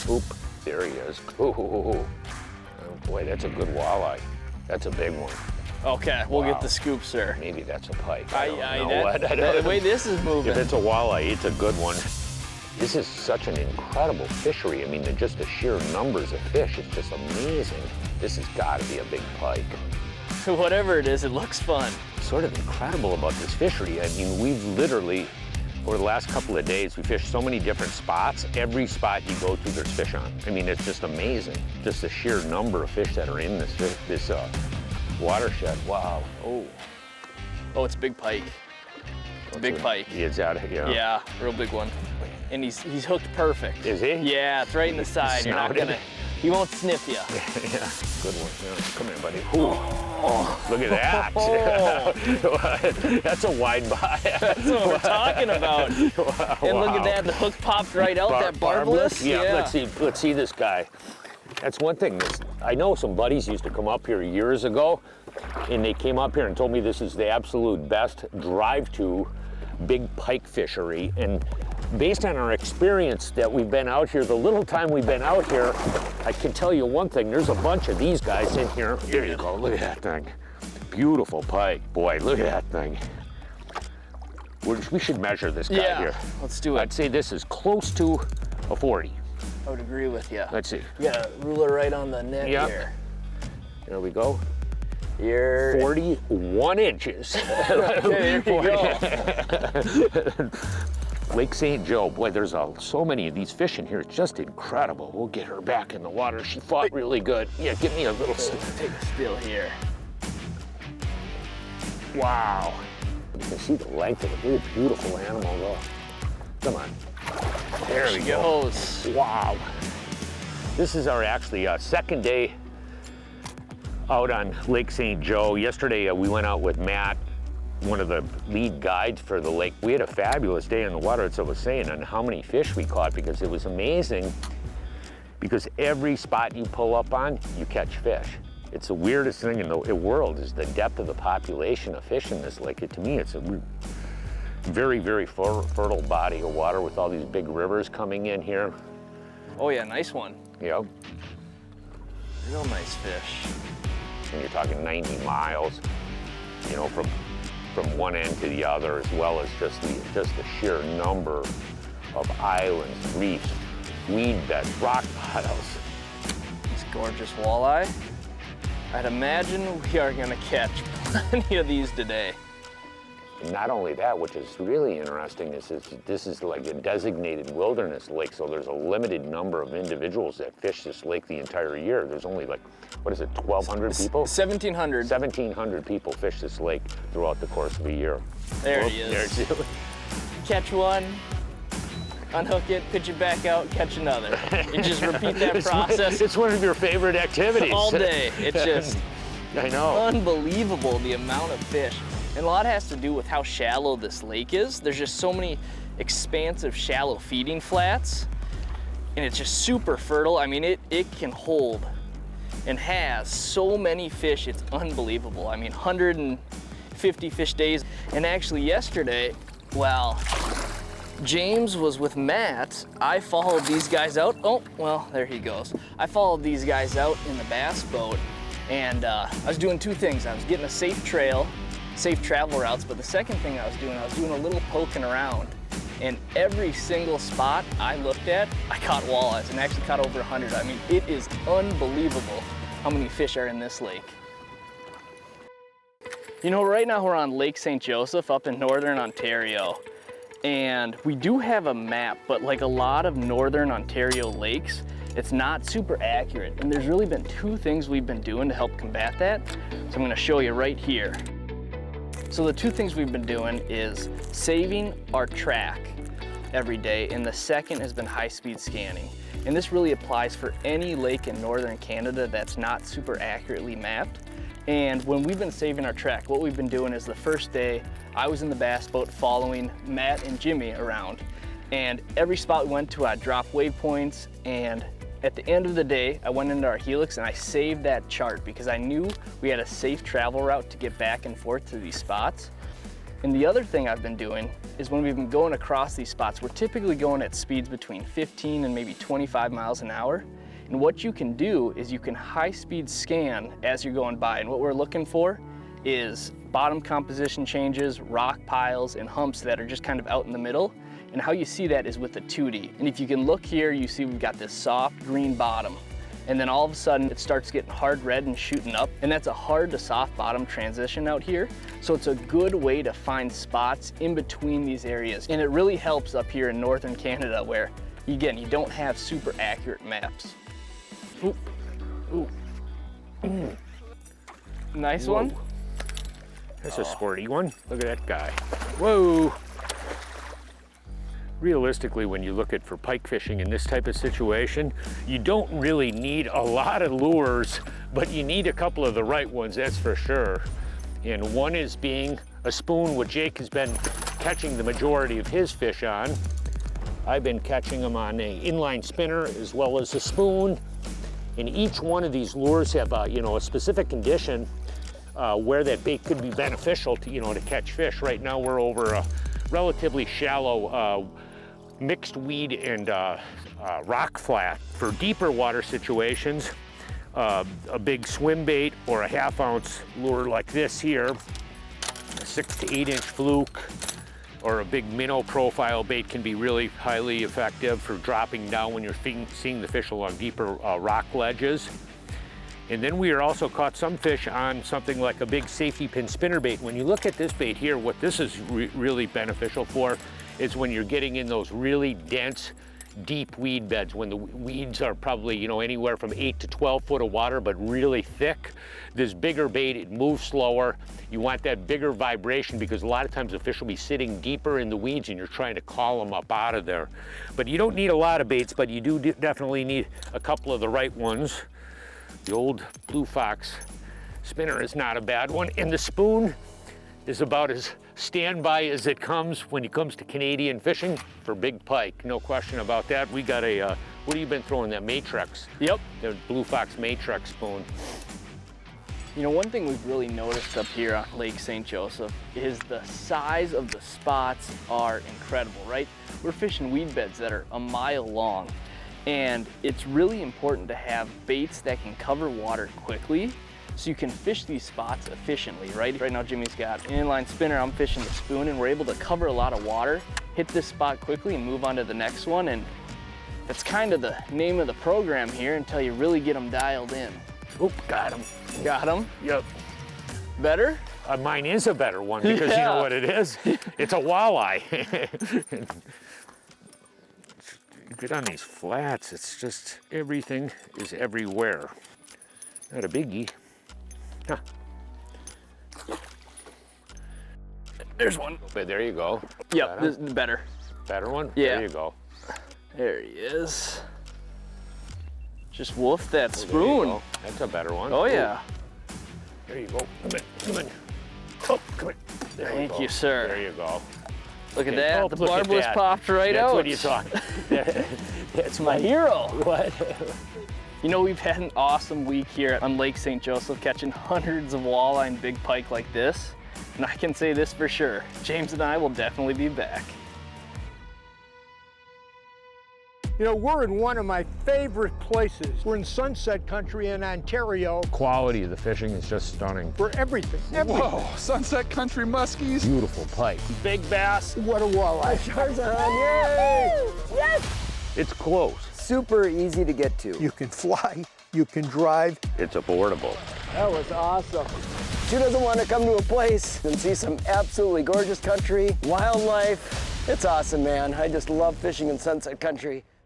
Oop, there he is. Ooh, oh boy, that's a good walleye. That's a big one. Okay, we'll get the scoop, sir. Maybe that's a pike. The way this is moving. If it's a walleye, it's a good one. This is such an incredible fishery. I mean, just the sheer numbers of fish is just amazing. This has got to be a big pike. Whatever it is, it looks fun. Sort of incredible about this fishery. I mean, we've literally, over the last couple of days, we fished so many different spots. Every spot you go to, there's fish on. I mean, it's just amazing. Just the sheer number of fish that are in this watershed. Wow. Oh, it's big pike. It's big pike. It's out of here. Yeah, real big one. And he's hooked perfect. Is he? Yeah, it's right in the side. You're not gonna, he won't sniff you. Yeah, good one. Yeah. Come here, buddy. Oh, look at that. That's a wide bite. That's what we're talking about. Wow. And look at that, the hook popped right out, that barbless. Yeah, let's see this guy. That's one thing. I know some buddies used to come up here years ago, and they came up here and told me this is the absolute best drive-to big pike fishery. And based on our experience that we've been out here, the little time we've been out here, I can tell you one thing, there's a bunch of these guys in here. Here you go, look at that thing. Beautiful pike. Boy, look at that thing. We should measure this guy here. Let's do it. I'd say this is close to a 40. I would agree with you. Let's see. You got a ruler right on the neck here. There we go. You're 41 inches. There you go. Lake St. Joe, boy, there's so many of these fish in here. It's just incredible. We'll get her back in the water. She fought really good. Yeah, give me a little take a still here. Wow. You can see the length of it. Really beautiful animal, though. Come on. There she goes. Wow. This is our actually second day out on Lake St. Joe. Yesterday we went out with Matt, one of the lead guides for the lake. We had a fabulous day in the water, as I was saying, on how many fish we caught, because it was amazing, because every spot you pull up on, you catch fish. It's the weirdest thing in the world is the depth of the population of fish in this lake. To me, it's a very, very fertile body of water with all these big rivers coming in here. Oh yeah, nice one. Yep. Real nice fish. And you're talking 90 miles, you know, from one end to the other, as well as just the sheer number of islands, reefs, weed beds, rock piles. This gorgeous walleye. I'd imagine we are gonna catch plenty of these today. And not only that, which is really interesting, is this is like a designated wilderness lake, so there's a limited number of individuals that fish this lake the entire year. There's only like, what is it, 1,200 people? 1,700. 1,700 people fish this lake throughout the course of a year. There he is. There's catch one, unhook it, pitch it back out, catch another. You just repeat that process. It's one of your favorite activities. All day. It's just I know. Unbelievable the amount of fish. And a lot has to do with how shallow this lake is. There's just so many expansive, shallow feeding flats, and it's just super fertile. I mean, it can hold and has so many fish, it's unbelievable. I mean, 150 fish days. And actually yesterday, well, James was with Matt. I followed these guys out. Oh, well, there he goes. I followed these guys out in the bass boat, and I was doing two things. I was getting a safe travel routes, but the second thing I was doing a little poking around, and every single spot I looked at, I caught walleyes, and actually caught over 100. I mean, it is unbelievable how many fish are in this lake. You know, right now we're on Lake St. Joseph up in northern Ontario, and we do have a map, but like a lot of northern Ontario lakes, it's not super accurate, and there's really been two things we've been doing to help combat that, so I'm gonna show you right here. So the two things we've been doing is saving our track every day, and the second has been high-speed scanning. And this really applies for any lake in northern Canada that's not super accurately mapped. And when we've been saving our track, what we've been doing is the first day, I was in the bass boat following Matt and Jimmy around. And every spot we went to, I'd drop waypoints, and at the end of the day, I went into our Helix and I saved that chart because I knew we had a safe travel route to get back and forth to these spots. And the other thing I've been doing is when we've been going across these spots, we're typically going at speeds between 15 and maybe 25 miles an hour. And what you can do is you can high-speed scan as you're going by. And what we're looking for is bottom composition changes, rock piles, and humps that are just kind of out in the middle. And how you see that is with the 2D. And if you can look here, you see we've got this soft green bottom. And then all of a sudden it starts getting hard red and shooting up. And that's a hard to soft bottom transition out here. So it's a good way to find spots in between these areas. And it really helps up here in northern Canada where, again, you don't have super accurate maps. Ooh, ooh. Nice. Whoa. One. That's a squirty one. Look at that guy. Whoa. Realistically, when you look at for pike fishing in this type of situation, you don't really need a lot of lures, but you need a couple of the right ones, that's for sure. And one is being a spoon, what Jake has been catching the majority of his fish on. I've been catching them on an inline spinner as well as a spoon. And each one of these lures have a specific condition where that bait could be beneficial to, to catch fish. Right now we're over a relatively shallow mixed weed and rock flat. For deeper water situations, a big swim bait or a 1/2 ounce lure like this here, a 6 to 8 inch fluke, or a big minnow profile bait can be really highly effective for dropping down when you're seeing the fish along deeper rock ledges. And then we are also caught some fish on something like a big safety pin spinner bait. When you look at this bait here, what this is really beneficial for is when you're getting in those really dense, deep weed beds, when the weeds are probably, anywhere from 8 to 12 foot of water, but really thick. This bigger bait, it moves slower. You want that bigger vibration because a lot of times the fish will be sitting deeper in the weeds and you're trying to call them up out of there. But you don't need a lot of baits, but you do definitely need a couple of the right ones. The old Blue Fox spinner is not a bad one. And the spoon is about as standby as it comes when it comes to Canadian fishing for big pike. No question about that. We got a, what have you been throwing, that Matrix? Yep. The Blue Fox Matrix spoon. One thing we've really noticed up here on Lake St. Joseph is the size of the spots are incredible, right? We're fishing weed beds that are a mile long. And it's really important to have baits that can cover water quickly so you can fish these spots efficiently, right? Right now Jimmy's got an inline spinner, I'm fishing the spoon, and we're able to cover a lot of water, hit this spot quickly and move on to the next one. And that's kind of the name of the program here until you really get them dialed in. Oop, got him. Got him? Yep. Better? Mine is a better one because you know what it is? It's a walleye. You get on these flats, it's just, everything is everywhere. Not a biggie. Huh. There's one. But there you go. Yep, this is better. Better one? Yeah. There you go. There he is. Just wolf that spoon. That's a better one. Oh yeah. There you go. Come in. Oh, come in. There you go. Thank you, sir. There you go. Look at that. Oh, the barb was popped right That's out. what you talking. That's my hero. What? We've had an awesome week here on Lake St. Joseph, catching hundreds of walleye and big pike like this. And I can say this for sure, James and I will definitely be back. We're in one of my favorite places. We're in Sunset Country in Ontario. Quality of the fishing is just stunning. For everything. Whoa, Sunset Country muskies. Beautiful pike. Big bass. What a walleye. Stars are on, yay! Yes! It's close. Super easy to get to. You can fly, you can drive. It's affordable. That was awesome. Who doesn't want to come to a place and see some absolutely gorgeous country, wildlife? It's awesome, man. I just love fishing in Sunset Country.